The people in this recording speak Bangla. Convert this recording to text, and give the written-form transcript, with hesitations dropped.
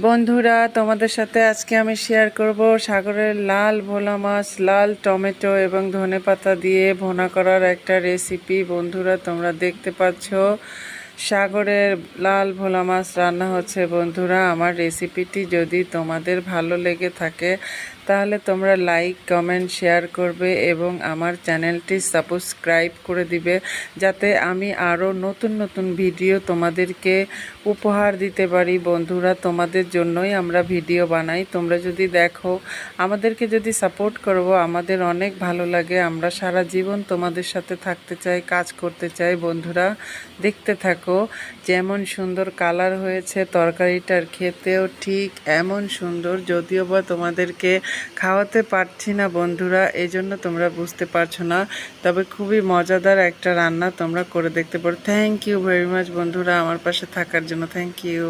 বন্ধুরা, তোমাদের সাথে আজকে আমি শেয়ার করব সাগরের লাল ভোলা মাছ, লাল টমেটো এবং ধনেপাতা দিয়ে ভুনা করার একটা রেসিপি। বন্ধুরা, তোমরা দেখতে পাচ্ছ সাগরের লাল ভোলা মাছ রান্না হচ্ছে। বন্ধুরা, আমার রেসিপিটি যদি তোমাদের ভালো লেগে থাকে তাহলে তোমরা লাইক, কমেন্ট, শেয়ার করবে এবং আমার চ্যানেলটি সাবস্ক্রাইব করে দিবে, যাতে আমি আরও নতুন নতুন ভিডিও তোমাদেরকে উপহার দিতে পারি। বন্ধুরা, তোমাদের জন্যই আমরা ভিডিও বানাই। তোমরা যদি দেখো, আমাদেরকে যদি সাপোর্ট করবো, আমাদের অনেক ভালো লাগে। আমরা সারা জীবন তোমাদের সাথে থাকতে চাই, কাজ করতে চাই। বন্ধুরা, দেখতে থাকো। যেমন সুন্দর কালার হয়েছে, তরকারিটার খেতেও ঠিক এমন সুন্দর, যদিও বা তোমাদেরকে খাওয়াতে পারছি না বন্ধুরা, এই জন্য তোমরা বুঝতে পারছো না। তবে খুবই মজাদার একটা রান্না, তোমরা করে দেখতে পারো। থ্যাংক ইউ ভেরি মাচ বন্ধুরা, আমার পাশে থাকার জন্য। Thank you.